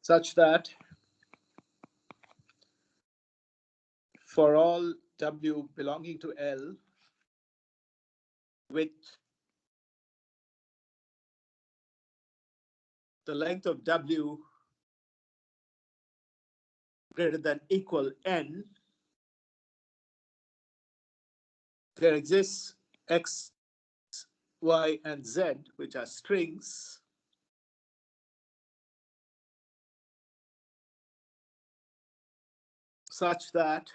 such that for all W belonging to L with the length of W greater than equal N, there exists X, Y, and Z, which are strings such that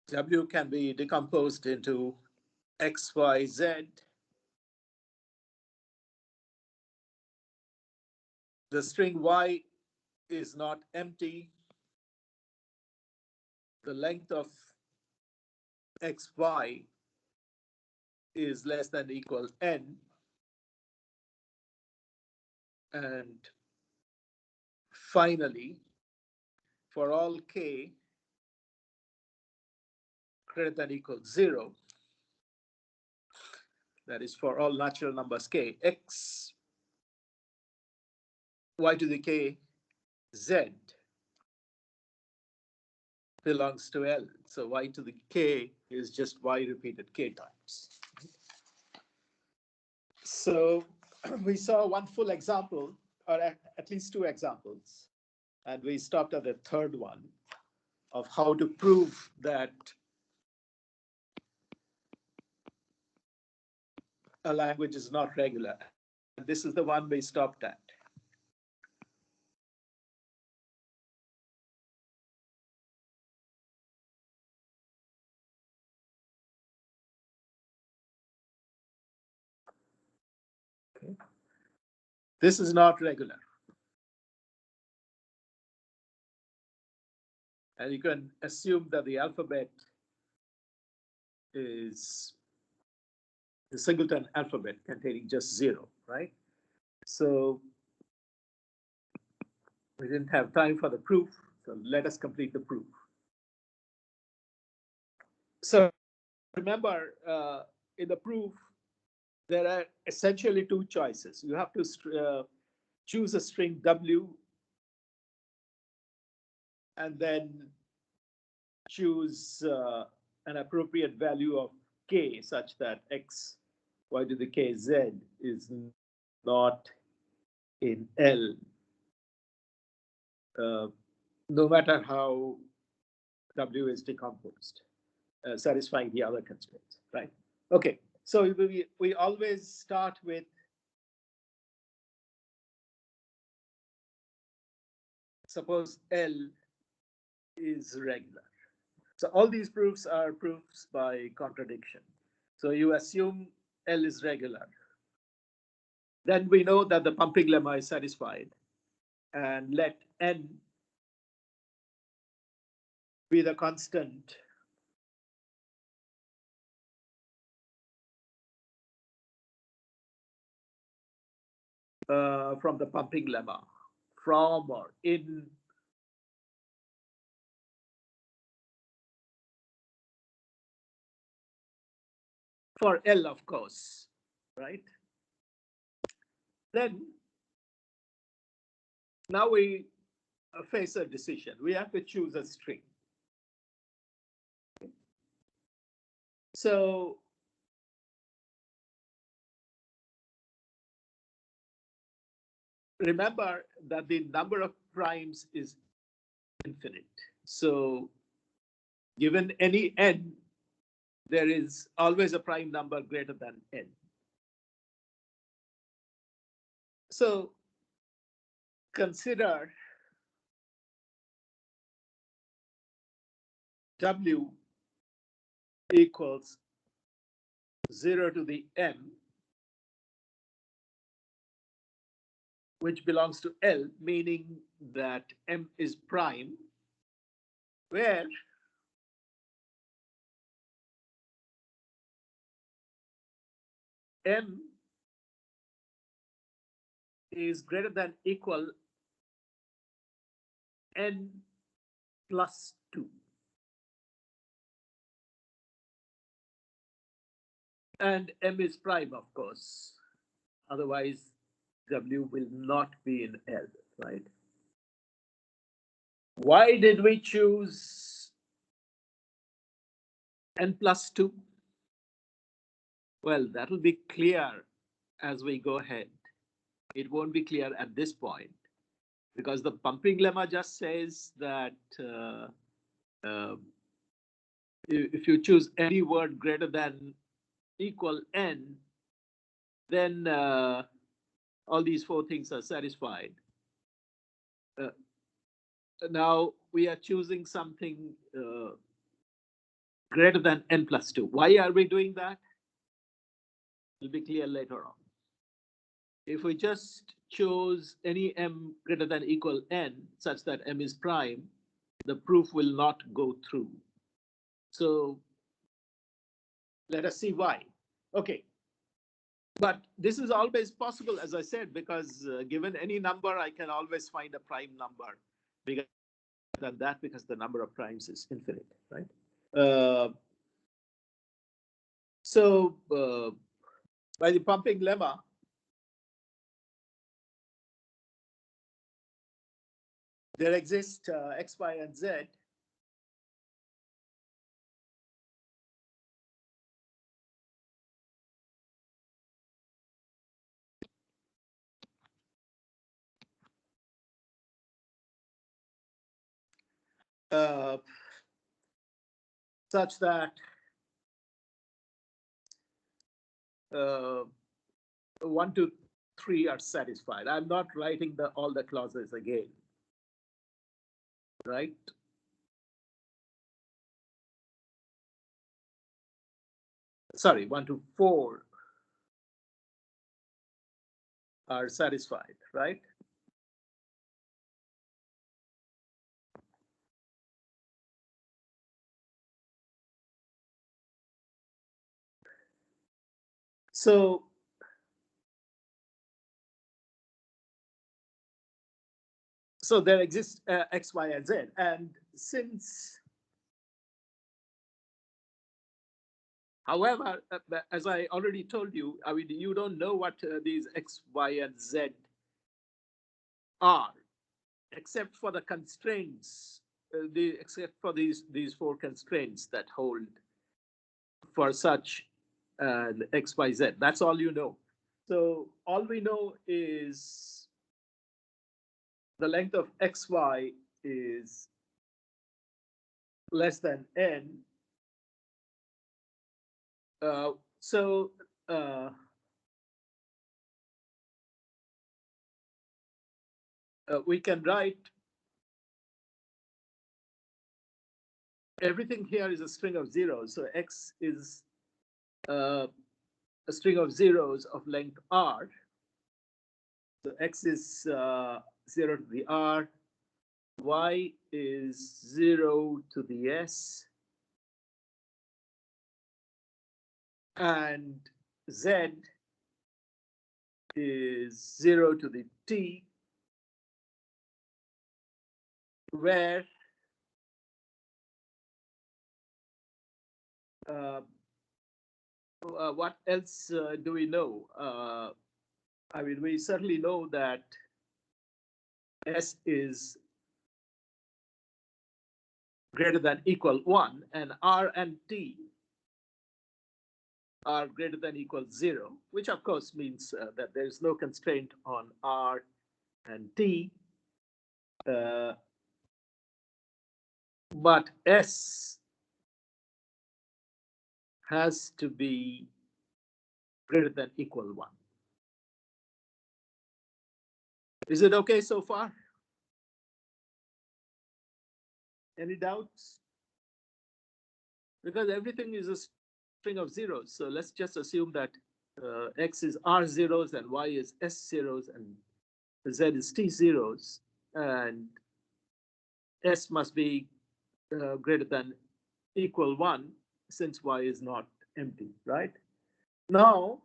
W can be decomposed into X, Y, Z. The string Y is not empty. The length of XY is less than or equal N. And finally, for all K greater than or equal 0, that is for all natural numbers K, X, Y to the K, Z belongs to L. So Y to the K is just Y repeated K times. So we saw one full example, or at least two examples, and we stopped at the third one of how to prove that a language is not regular. And this is the one we stopped at. Okay. This is not regular. And you can assume that the alphabet is the singleton alphabet containing just 0, right? So we didn't have time for the proof, so let us complete the proof. So remember, in the proof, there are essentially two choices. You have to choose a string W and then choose an appropriate value of K such that X, Y to the K, Z is not in L, no matter how W is decomposed, satisfying the other constraints, right? Okay, so we always start with suppose L is regular. So all these proofs are proofs by contradiction. So you assume L is regular. Then we know that the pumping lemma is satisfied, and let N be the constant from the pumping lemma, from or in for L, of course, right? Then now we face a decision. We have to choose a string. So remember that the number of primes is infinite. So given any n, there is always a prime number greater than n. So consider W equals 0 to the m, which belongs to L, meaning that m is prime, where m is greater than equal n plus 2. And m is prime, of course. Otherwise, W will not be in L, right? Why did we choose n plus 2? Well, that will be clear as we go ahead. It won't be clear at this point because the pumping lemma just says that if you choose any word greater than equal n, then all these four things are satisfied. Now we are choosing something greater than n plus 2. Why are we doing that? It'll be clear later on. If we just chose any m greater than equal n such that m is prime, the proof will not go through. So let us see why. Okay. But this is always possible, as I said, because given any number, I can always find a prime number bigger than that because the number of primes is infinite, right? So by the pumping lemma, there exist x, y, and z. Such that 1, 2, 3 are satisfied. I'm not writing all the clauses again, right? Sorry, 1 to 4 are satisfied, right? So there exists x, y, and z. And since, however, as I already told you, I mean, you don't know what these x, y, and z are, except for the constraints, except for these four constraints that hold for such x, y, z. That's all you know. So all we know is the length of xy is less than n. So we can write everything here is a string of zeros. So x is a string of zeros of length r. So x is 0 to the r, y is 0 to the s, and z is 0 to the t, where what else do we know? I mean, we certainly know that s is greater than equal 1, and r and t are greater than equal 0, which of course means that there is no constraint on r and t. But s has to be greater than equal 1. Is it okay so far? Any doubts? Because everything is a string of zeros. So let's just assume that x is r zeros and y is s zeros and z is t zeros. And s must be greater than equal 1 since y is not empty, right? Now,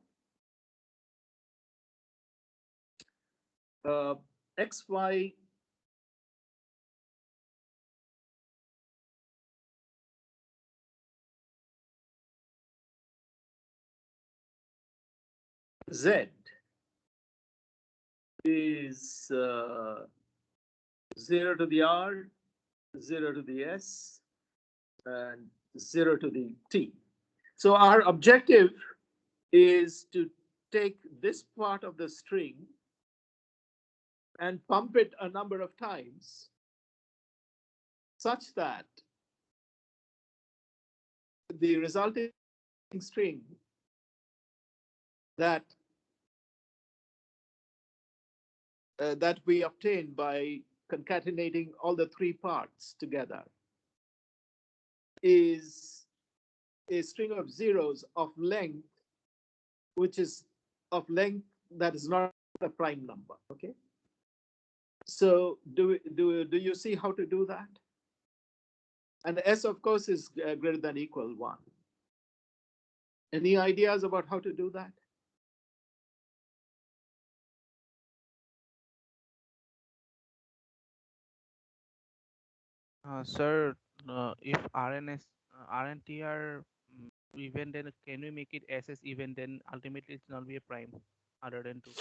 x, y, z is 0 to the r, 0 to the s, and 0 to the t. So our objective is to take this part of the string and pump it a number of times such that the resulting string that that we obtain by concatenating all the three parts together is a string of zeros of length, which is of length that is not a prime number. Okay. So do you see how to do that? And s, of course, is greater than or equal 1. Any ideas about how to do that? Sir, if RNS, RNTR even, then can we make it SS even, then ultimately it's not be a prime other than 2?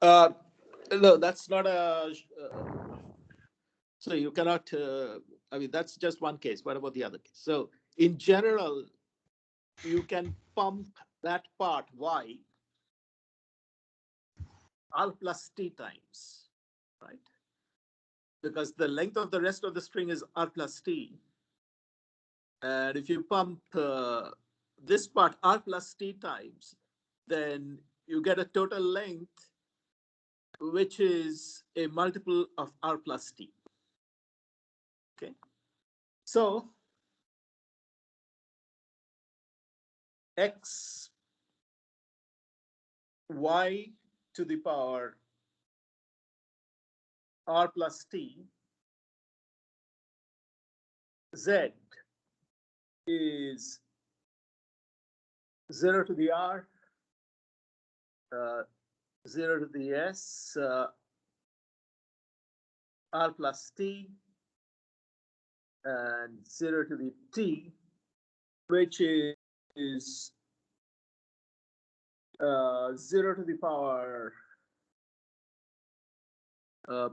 Uh, no, that's not a. So you cannot. I mean, that's just one case. What about the other case? So in general, you can pump that part y r plus t times, right? Because the length of the rest of the string is r plus t. And if you pump this part r plus t times, then you get a total length which is a multiple of r plus t. Okay. So x y to the power r plus t z is 0 to the r, uh, 0 to the s, r plus t, and 0 to the t, which is 0 to the power uh,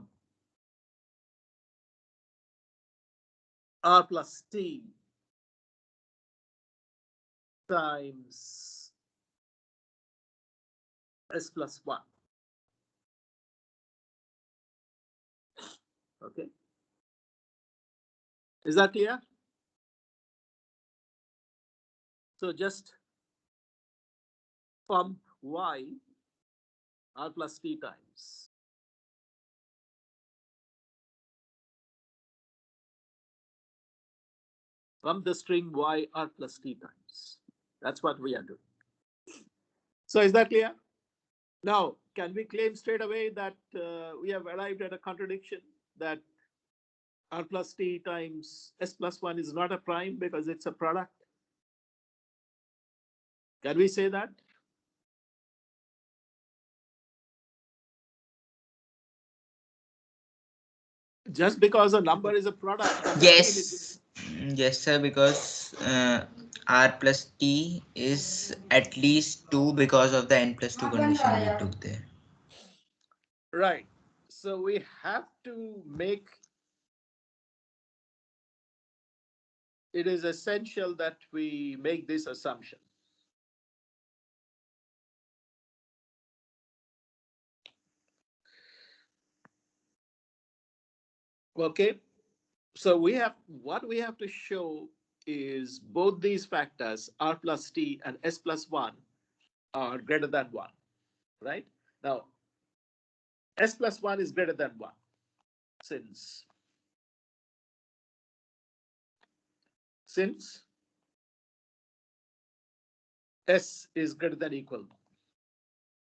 r plus t times s plus 1. Okay. Is that clear? So just pump y r plus t times. Pump the string y r plus t times. That's what we are doing. So is that clear? Now, can we claim straight away that we have arrived at a contradiction, that r plus t times s plus 1 is not a prime because it's a product? Can we say that? Just because a number is a product doesn't mean it. Yes, yes, sir. Because r plus t is at least 2 because of the n plus 2 condition we took there. Right. So we have to make it is essential that we make this assumption. Okay. So we have what we have to show is both these factors r plus t and s plus 1 are greater than 1, right? Now s plus 1 is greater than 1 since since s is greater than or equal.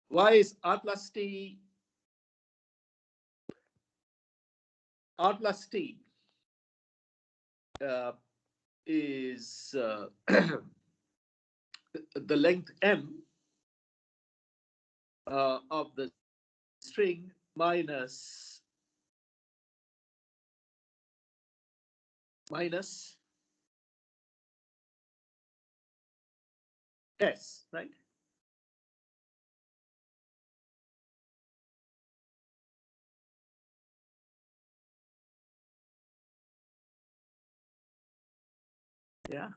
Why is r plus t uh, is the length m of the string minus s, right? Yeah.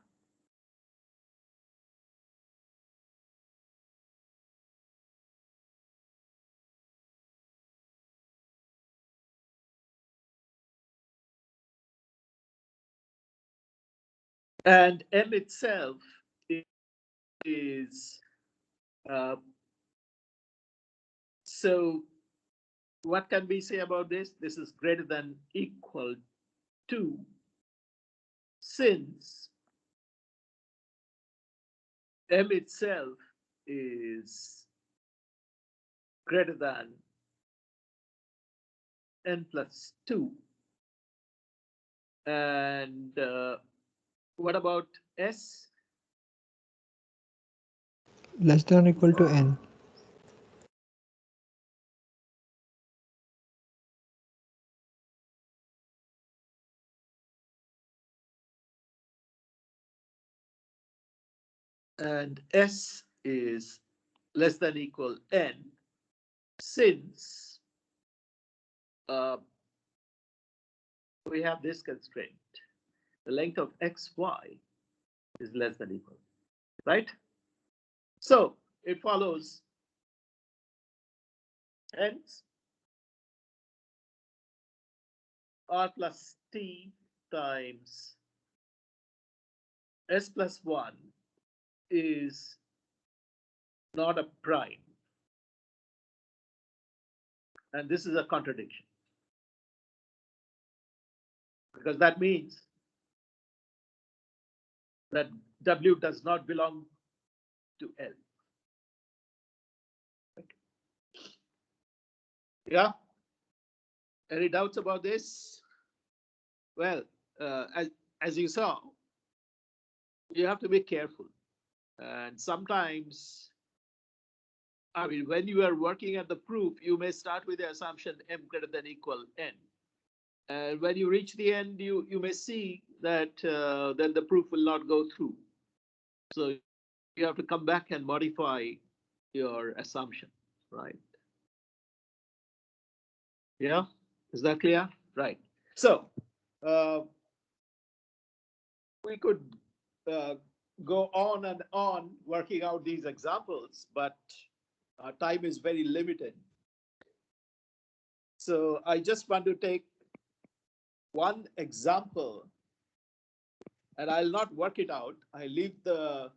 And M itself is uh, so what can we say about this? This is greater than equal to, since M itself is greater than n plus 2. And what about S? less than or equal to n. And S is less than equal n, since we have this constraint. The length of xy is less than equal, right? So it follows, hence r plus t times s plus 1 is not a prime. And this is a contradiction, because that means that W does not belong to L. Yeah? Any doubts about this? Well, as you saw, you have to be careful. And sometimes, I mean, when you are working at the proof, you may start with the assumption m greater than equal n. And when you reach the end, you may see that then the proof will not go through. So you have to come back and modify your assumption, right? Yeah, is that clear? Right. So we could uh, go on and on working out these examples, but time is very limited. So I just want to take one example, and I'll not work it out. I leave the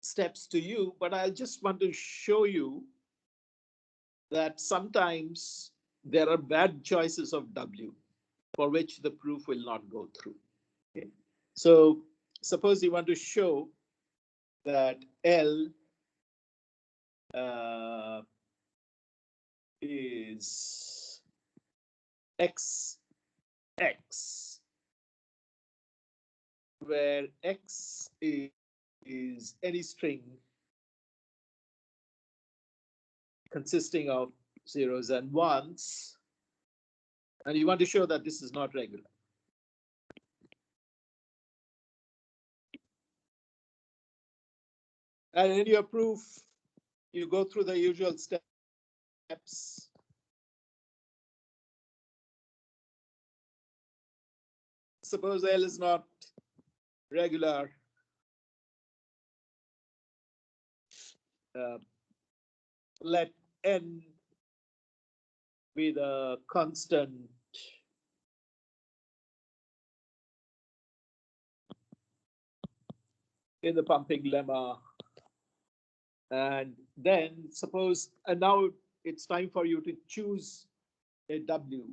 steps to you, but I just want to show you that sometimes there are bad choices of W for which the proof will not go through. Okay. So suppose you want to show that L is XX, where X is any string consisting of zeros and ones, and you want to show that this is not regular. And in your proof, you go through the usual steps. Suppose L is not regular. Let n be the constant in the pumping lemma. And then suppose, and now it's time for you to choose a W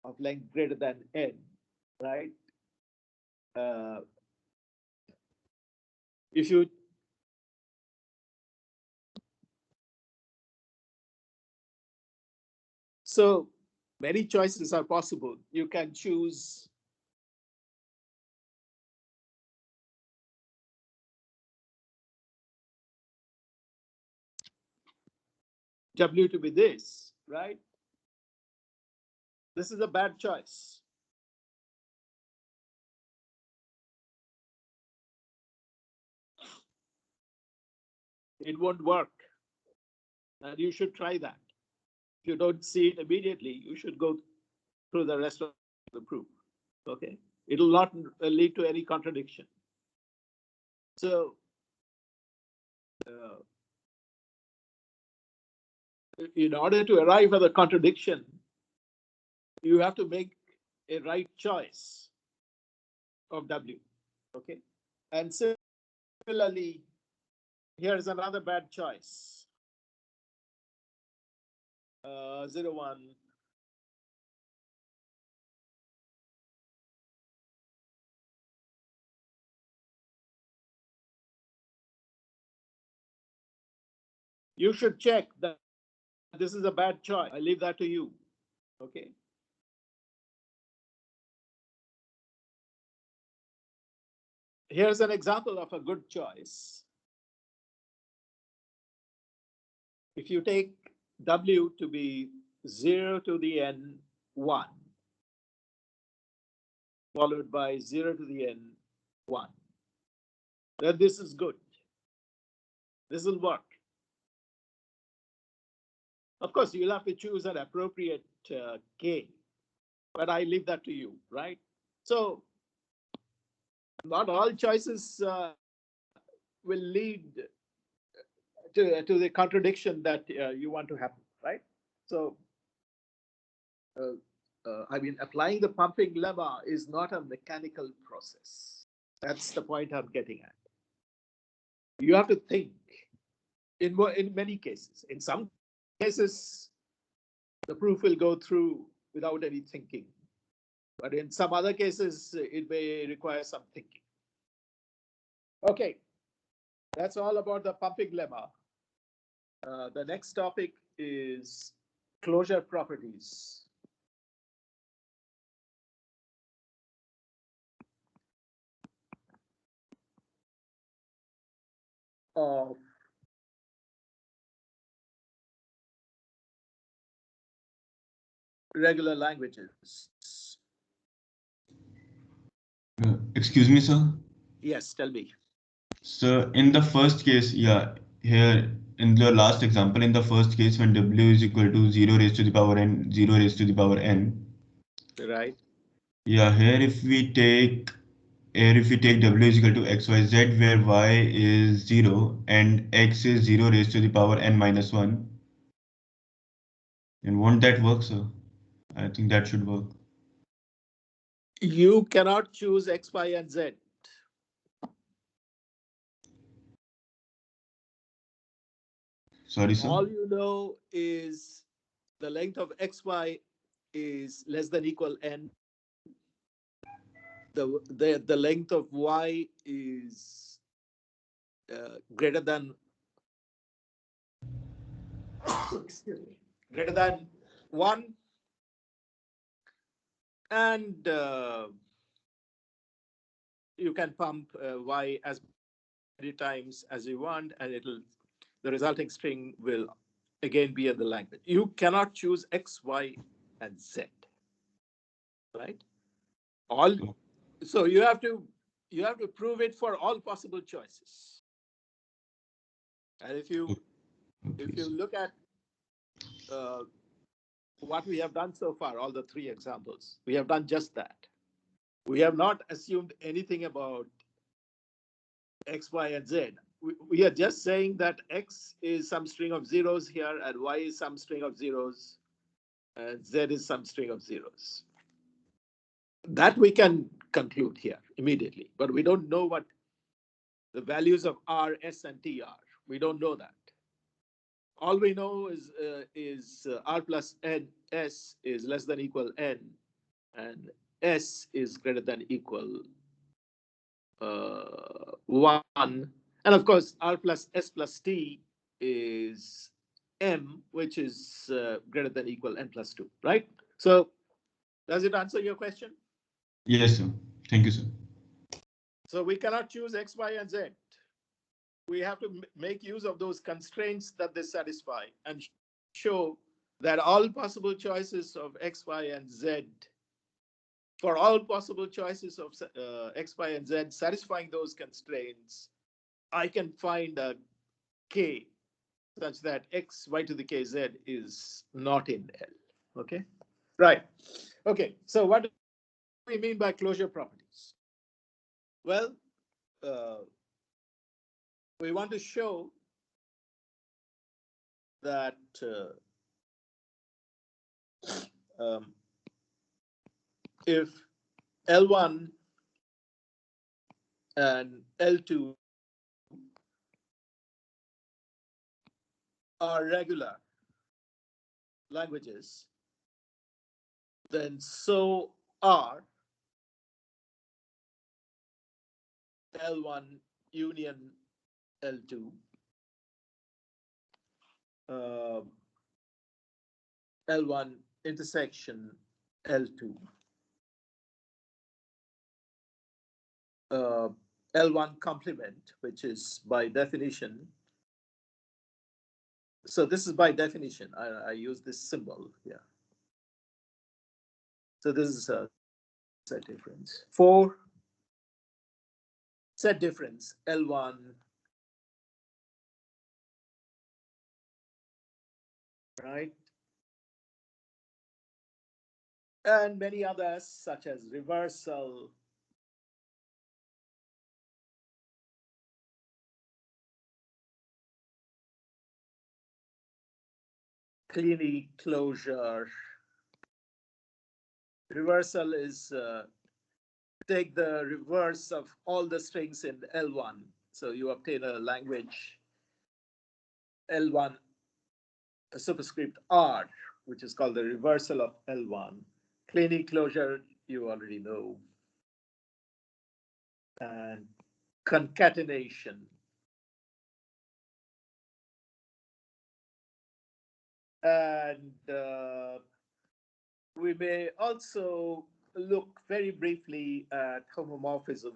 of length greater than n, right? If you so many choices are possible. You can choose W to be this, right? This is a bad choice. It won't work. And you should try that. If you don't see it immediately, you should go through the rest of the proof. Okay. It will not lead to any contradiction. So in order to arrive at the contradiction, you have to make a right choice of W. Okay. And similarly, here's another bad choice. 0, 1. You should check that this is a bad choice. I leave that to you. Okay. Here's an example of a good choice. If you take W to be 0 to the n 1, followed by 0 to the n 1, then this is good. This will work. Of course, you'll have to choose an appropriate k, but I leave that to you, right? So not all choices will lead to the contradiction that you want to happen, right? So, I mean, applying the pumping lemma is not a mechanical process. That's the point I'm getting at. You have to think in many cases. In some cases, the proof will go through without any thinking. But in some other cases, it may require some thinking. Okay, that's all about the pumping lemma. The next topic is closure properties. Of regular languages. Excuse me, sir. Yes, tell me. So in the first case, yeah, here in the last example, in the first case, when W is equal to 0 raised to the power n, 0 raised to the power n. Right. Yeah, here if we take W is equal to XYZ, where Y is 0 and X is 0 raised to the power n minus 1. And won't that work, sir? I think that should work. You cannot choose X, Y, and Z. Sorry, sir. All you know is the length of XY is less than equal n. The length of Y is greater than excuse me, greater than 1, and you can pump Y as many times as you want, and the resulting string will again be in the language. You cannot choose X, Y, and Z, right? So you have to prove it for all possible choices. And if you look at what we have done so far, all the 3 examples, we have done just that. We have not assumed anything about X, Y, and Z. We are just saying that X is some string of zeros here, and Y is some string of zeros, and Z is some string of zeros. That we can conclude here immediately, but we don't know what the values of R, S, and T are. We don't know that. All we know is R plus N, S is less than equal N, and S is greater than equal 1. And of course, R plus S plus T is M, which is greater than equal N plus 2, right? So does it answer your question? Yes, sir. Thank you, sir. So we cannot choose X, Y, and Z. We have to make use of those constraints that they satisfy and show that all possible choices of X, Y, and Z, for all possible choices of X, Y, and Z satisfying those constraints, I can find a K such that X, Y to the K, Z is not in L. Okay, right. Okay, so what we mean by closure properties? Well, uh, we want to show that um, if L1 and L2 are regular languages, then so are L1 union L2, uh, L1 intersection L2, uh, L1 complement, which is by definition. So this is by definition. I use this symbol here. So this is a set difference. For set difference L1, right? And many others such as reversal, Kleene closure. Reversal is take the reverse of all the strings in L1. So you obtain a language L1 a superscript R, which is called the reversal of L1. Kleene closure, you already know. And concatenation. And we may also look very briefly at homomorphism.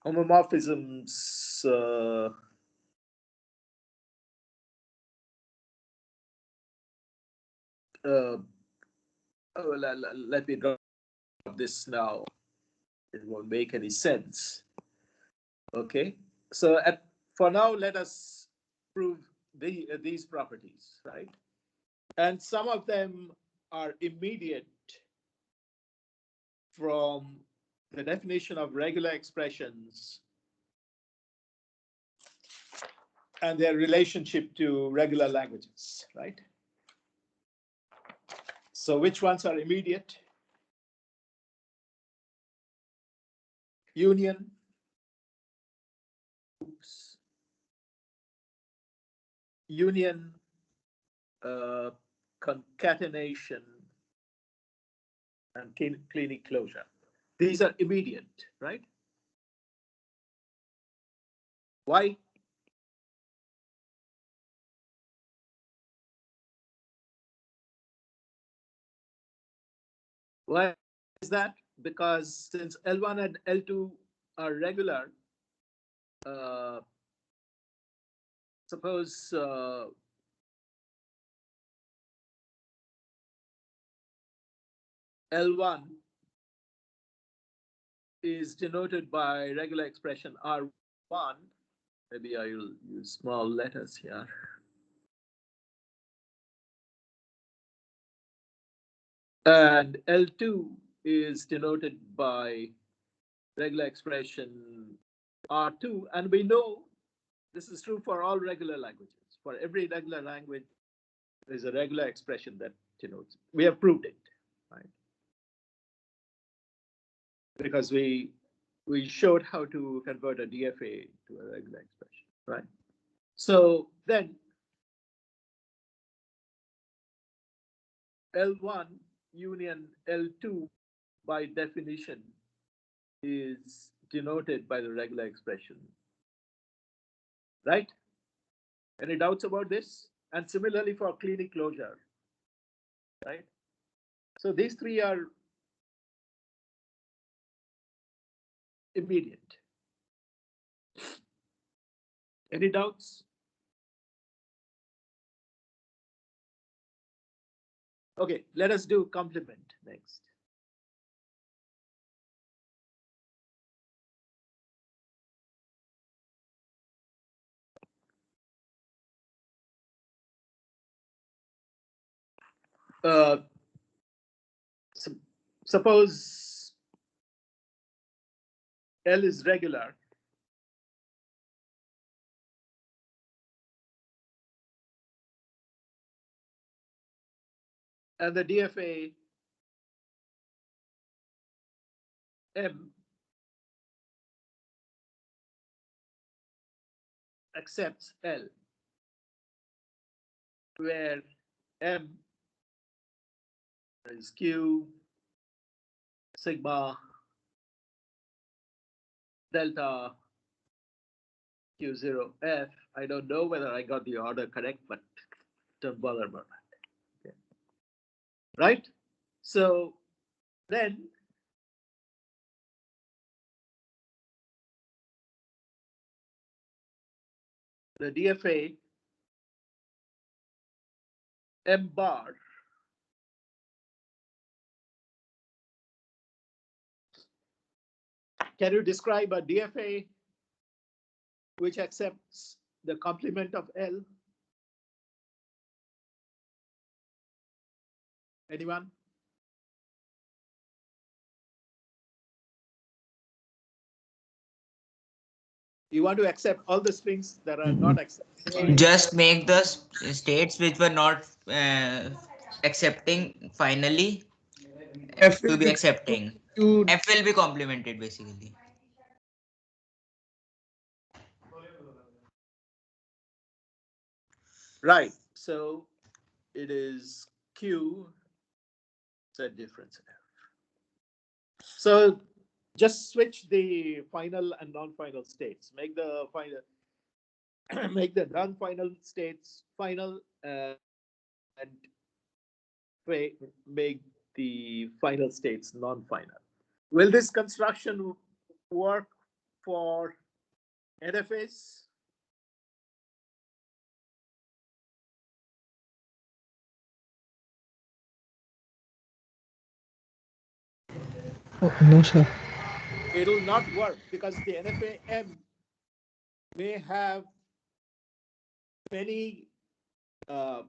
Homomorphisms let me drop this now. It won't make any sense. Okay, so for now, let us prove these properties, right? And some of them are immediate from the definition of regular expressions and their relationship to regular languages, right? So which ones are immediate? Union. Oops. Union, concatenation, and Kleene closure. These are immediate, right? Why? Why is that? Because since L1 and L2 are regular, uh, suppose L1 is denoted by regular expression R1. Maybe I will use small letters here. And L2 is denoted by regular expression R2. And we know this is true for all regular languages. For every regular language, there's a regular expression that denotes it. We have proved it, right? Because we showed how to convert a DFA to a regular expression, right? So then L1 union L2 by definition is denoted by the regular expression, right? Any doubts about this? And similarly for Kleene closure, right? So these three are immediate. Any doubts? Okay, let us do complement next. uh, suppose L is regular, and the DFA M accepts L, where M is Q, sigma, delta, Q0, F. I don't know whether I got the order correct, but don't bother about that. Okay. Right? So then the DFA M bar can you describe a DFA which accepts the complement of L? Anyone? You want to accept all the strings that are not accepted by Just make the states which were not accepting finally F to will be be accepting. to F will be complemented basically. right. So it is Q set difference F. So just switch the final and non-final states. Make the final make the non-final states final and make the final states non-final. Will this construction work for NFAs? Oh, no, sir. It will not work because the NFA M may have many uh,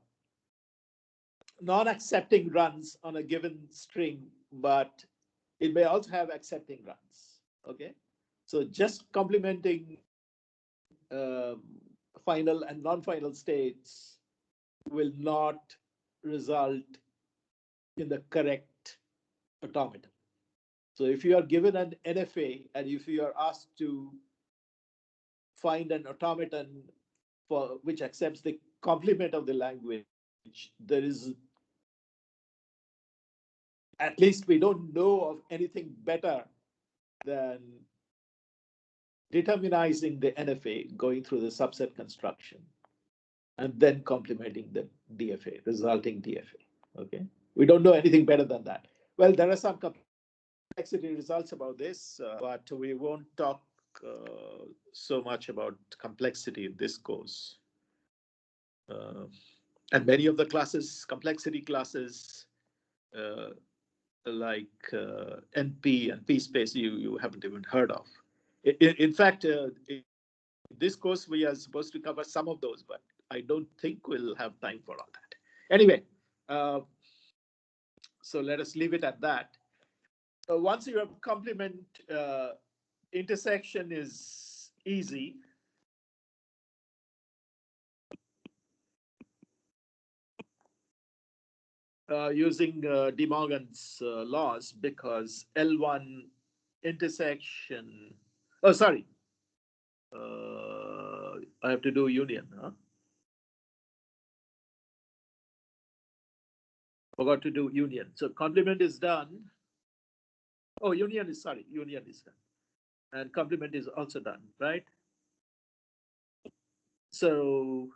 non-accepting runs on a given string, but it may also have accepting runs. Okay, so just complementing final and non-final states will not result in the correct automaton. So if you are given an NFA and if you are asked to find an automaton for which accepts the complement of the language, there is, at least we don't know of anything better than determinizing the NFA, going through the subset construction, and then complementing the DFA, resulting DFA. Okay, we don't know anything better than that. Well, there are some complexity results about this, but we won't talk so much about complexity in this course. And many of the classes, complexity classes, like NP and P space, you haven't even heard of. In fact, in this course, we are supposed to cover some of those, but I don't think we'll have time for all that. Anyway, so let us leave it at that. Once you have complement, intersection is easy. Using De Morgan's laws, because L1 intersection, oh, sorry, I have to do union, huh? Forgot to do union. So complement is done. Oh, union is, sorry, union is done. And complement is also done, right? So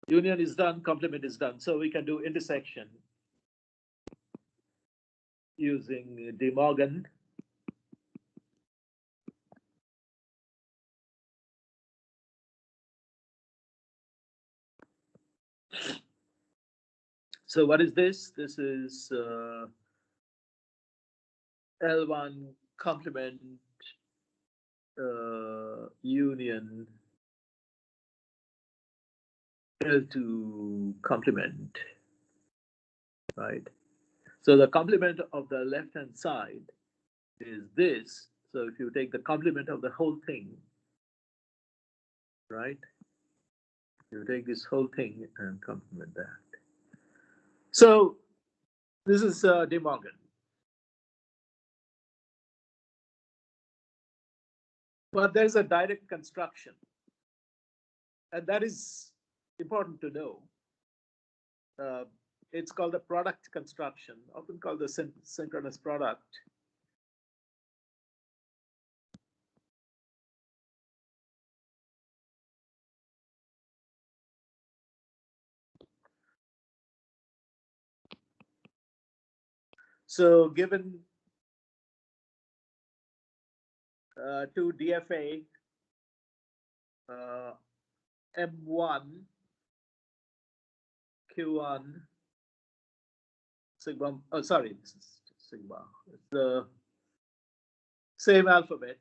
union is done, complement is done. So we can do intersection using De Morgan. So what is this? This is L1 complement union L2 complement, right? So the complement of the left-hand side is this. So if you take the complement of the whole thing, right? You take this whole thing and complement that. So this is De Morgan. But there's a direct construction, and that is important to know. It's called the product construction, often called the synchronous product. So given two DFA M1 Q1 sigma, oh sorry, this is sigma. It's the same alphabet,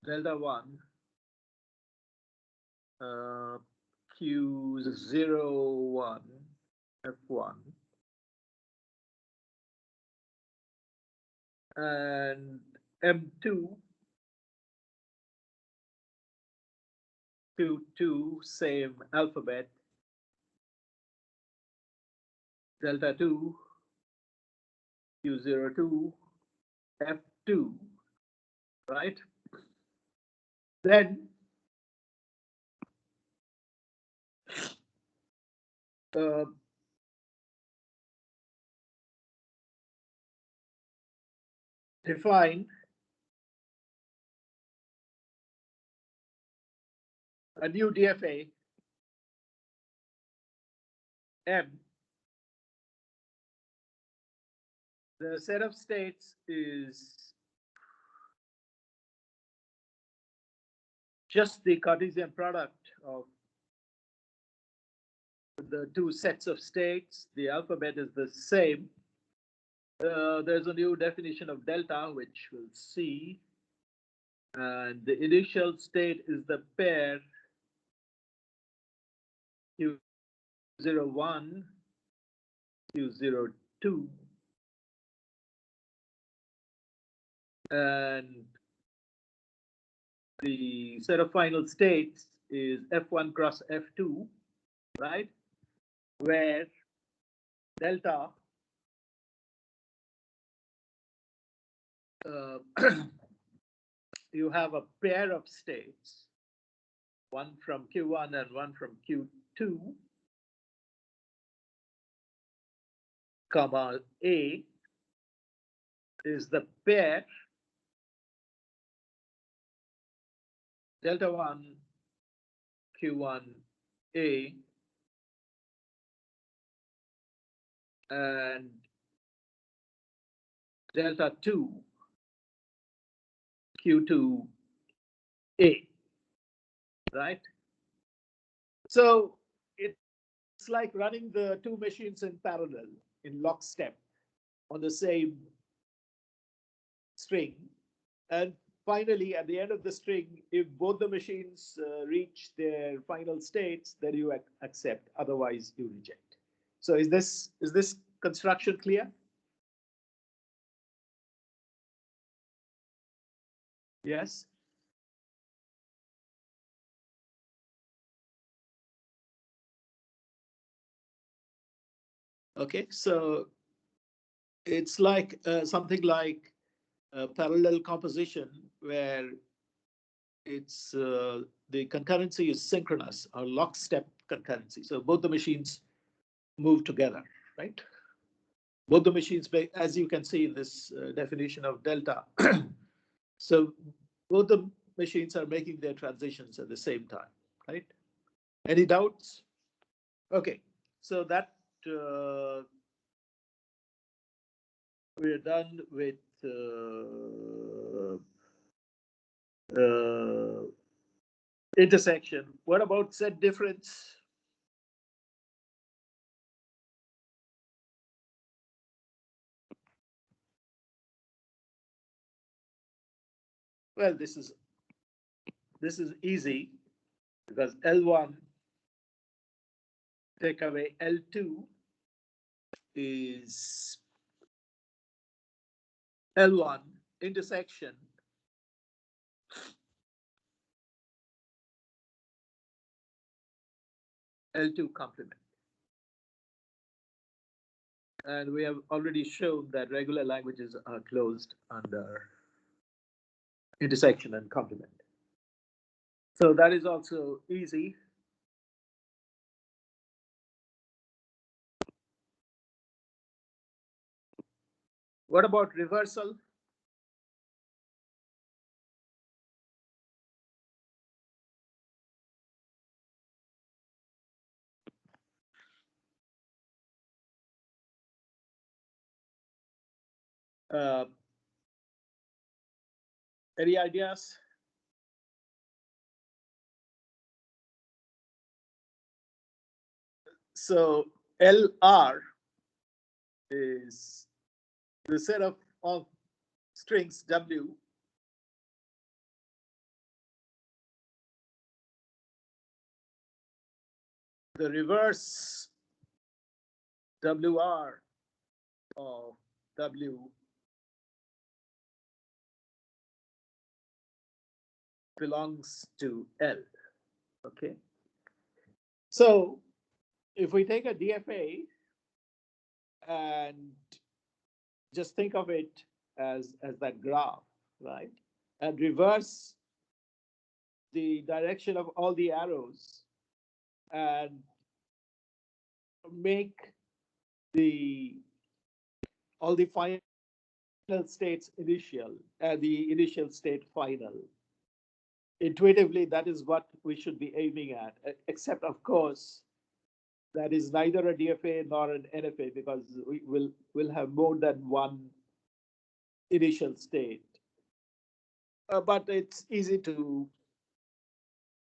delta 1 Q01 F1 and M2 Q2 same alphabet, delta 2 Q02 F2, right? Then define a new DFA M. The set of states is just the Cartesian product of the two sets of states. The alphabet is the same. There's a new definition of delta, which we'll see. And the initial state is the pair Q01, Q02. And the set of final states is F1 cross F2, right? Where delta you have a pair of states, one from Q1 and one from Q2, comma A is the pair delta 1 Q1 A and delta 2 Q2 A, right? So it's like running the two machines in parallel in lockstep on the same string. And finally, at the end of the string, if both the machines reach their final states, then you accept, otherwise you reject. So is this construction clear? Yes. Okay, so it's like something like a parallel composition where it's the concurrency is synchronous or lockstep concurrency. So both the machines move together, right? Both the machines, as you can see in this definition of delta. So both the machines are making their transitions at the same time, right? Any doubts? Okay, so that we're done with intersection. What about set difference? Well, this is easy because L1 take away L2 is L1 intersection L2 complement. And we have already shown that regular languages are closed under intersection and complement. So that is also easy. What about reversal? Uh, any ideas? So LR is the set of all strings W the reverse WR of W belongs to L. Okay. So if we take a DFA and just think of it as that graph, right? And reverse the direction of all the arrows and make all the final states initial and the initial state final. Intuitively, that is what we should be aiming at, except of course, that is neither a DFA nor an NFA because we'll have more than one initial state. But it's easy to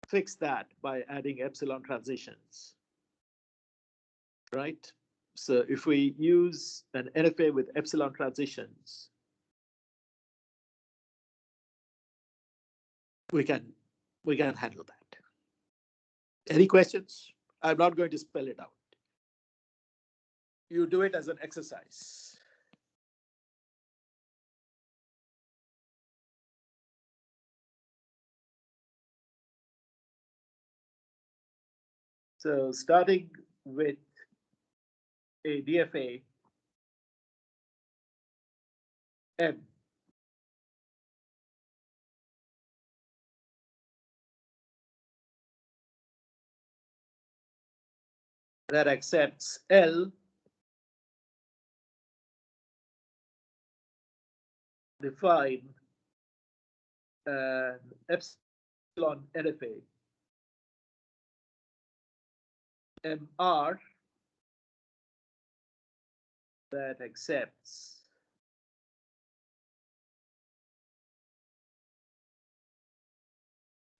fix that by adding epsilon transitions, right? So if we use an NFA with epsilon transitions, we can handle that. Any questions? I'm not going to spell it out. You do it as an exercise. So starting with a DFA M that accepts L, define an epsilon NFA MR that accepts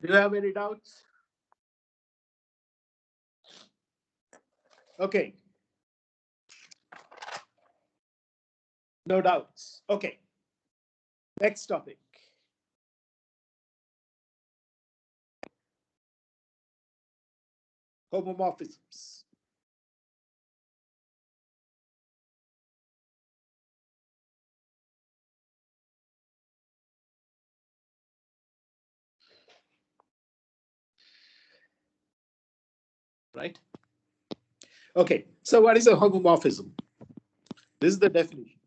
Do you have any doubts? Okay. No doubts. Okay. Next topic. Homomorphisms. Right? Okay, so what is a homomorphism? This is the definition.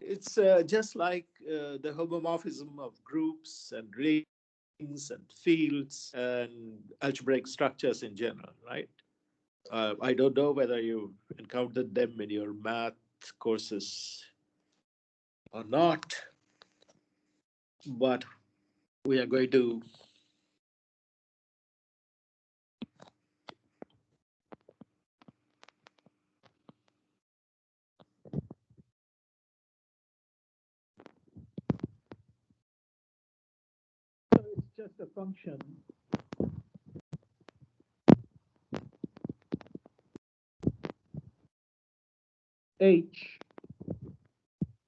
It's just like the homomorphism of groups and rings and fields and algebraic structures in general, right? I don't know whether you encountered them in your math courses or not, but we are going to it's just a function H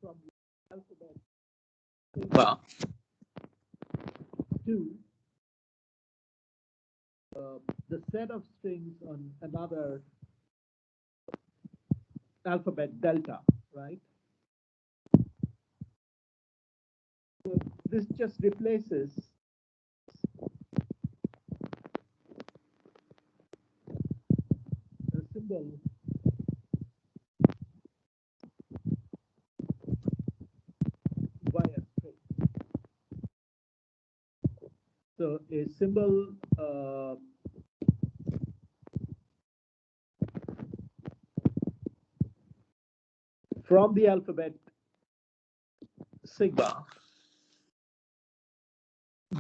from the alphabet. Well, 2, the set of strings on another alphabet delta, right? So this just replaces the symbol by a string. So a symbol from the alphabet sigma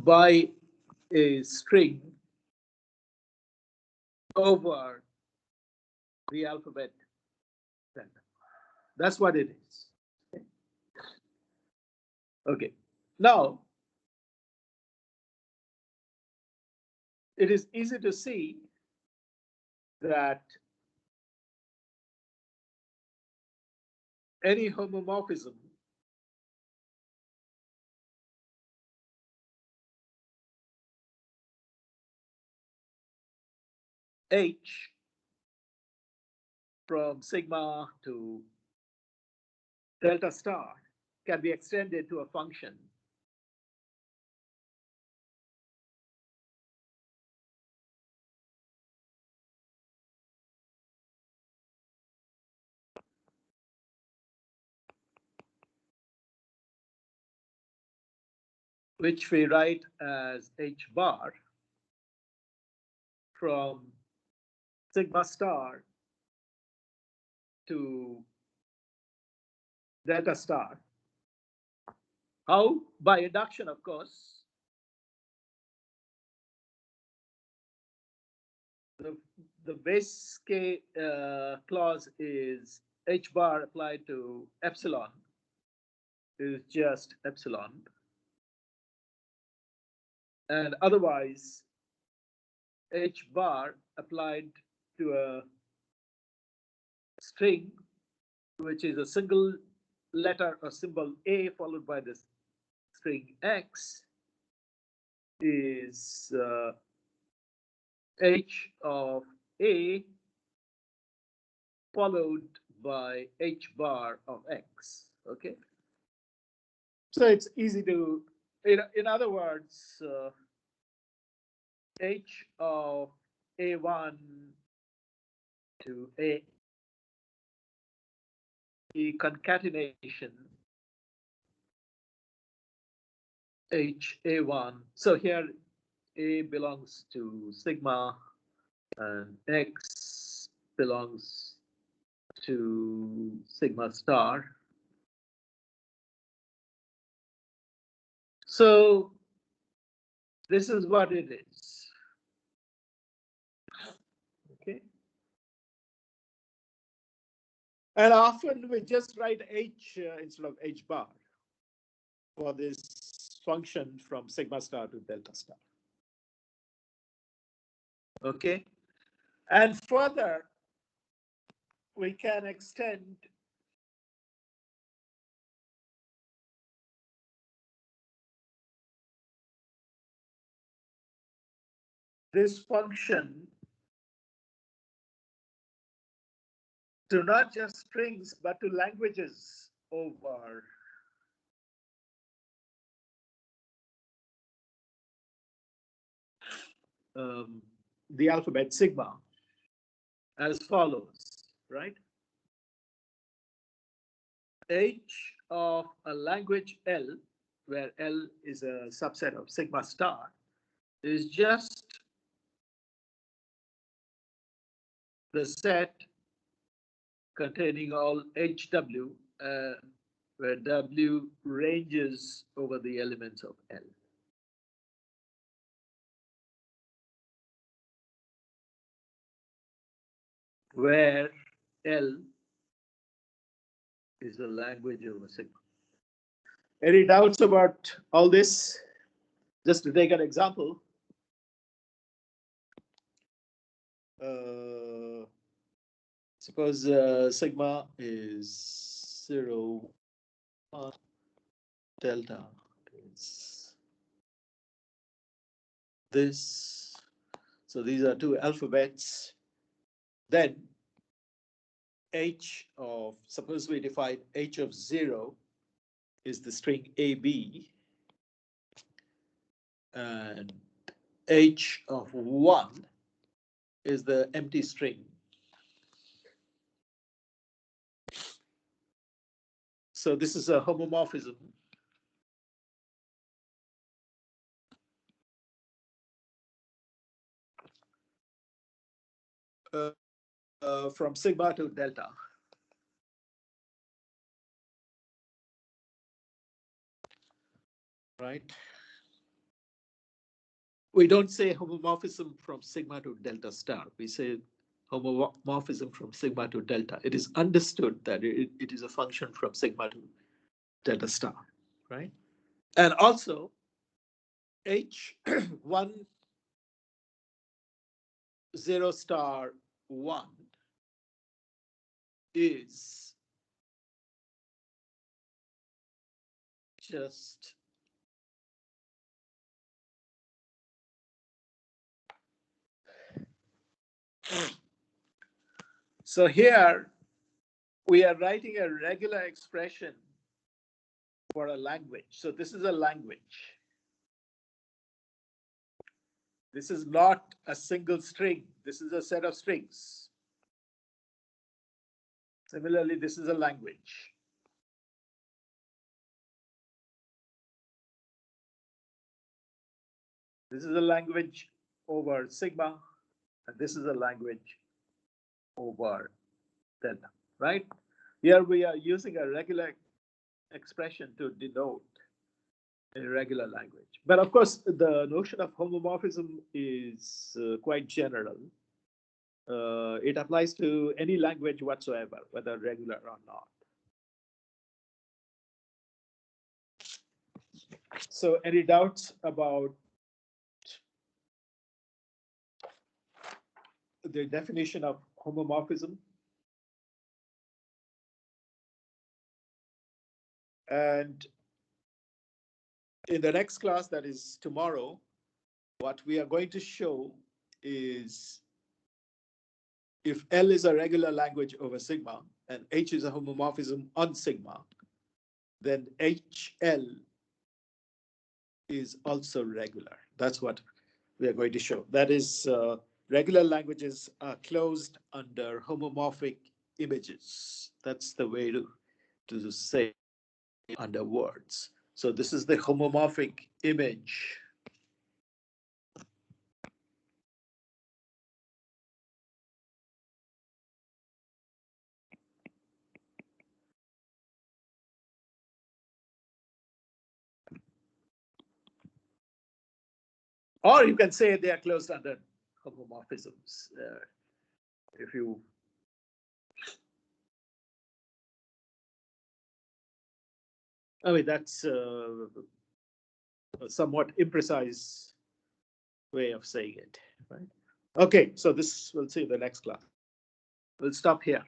by a string over the alphabet delta. That's what it is. Okay. Now, it is easy to see that any homomorphism H from sigma to delta star can be extended to a function which we write as H bar from sigma star to delta star. How? By induction, of course. The base K clause is H bar applied to epsilon is just epsilon. And otherwise, H bar applied to a string, which is a single letter or symbol A followed by the string X, is H of A followed by H bar of X. Okay. So it's easy to, in other words, H of A1 to A concatenation H A1. So here A belongs to sigma and X belongs to sigma star. So this is what it is. Okay. And often we just write H instead of H bar for this function from sigma star to delta star. Okay. And further, we can extend this function to not just strings, but to languages over the alphabet sigma as follows, right? H of a language L, where L is a subset of sigma star, is just the set containing all HW, where W ranges over the elements of L. Where L is the language over sigma. Any doubts about all this? Just to take an example. Suppose sigma is 0, 1, delta is this. So these are two alphabets. Then h of, suppose we define h of 0 is the string AB, and h of 1 is the empty string. So this is a homomorphism. From sigma to delta. Right? We don't say homomorphism from sigma to delta star. We say homomorphism from sigma to delta. It is understood that it is a function from sigma to delta star, right? And also, H1 0 star 1 is just so here we are writing a regular expression for a language. So this is a language. This is not a single string. This is a set of strings. Similarly, this is a language. This is a language over sigma, and this is a language over delta, right? Here we are using a regular expression to denote a regular language. But of course, the notion of homomorphism is quite general. It applies to any language whatsoever, whether regular or not. So any doubts about the definition of homomorphism? And in the next class, that is tomorrow, what we are going to show is if L is a regular language over sigma and H is a homomorphism on sigma, then HL is also regular. That's what we are going to show. That is, regular languages are closed under homomorphic images. That's the way to say under words. So this is the homomorphic image. Or you can say they are closed under homomorphisms. If you I mean, that's a somewhat imprecise way of saying it, right? Okay, so this we'll see in the next class. We'll stop here.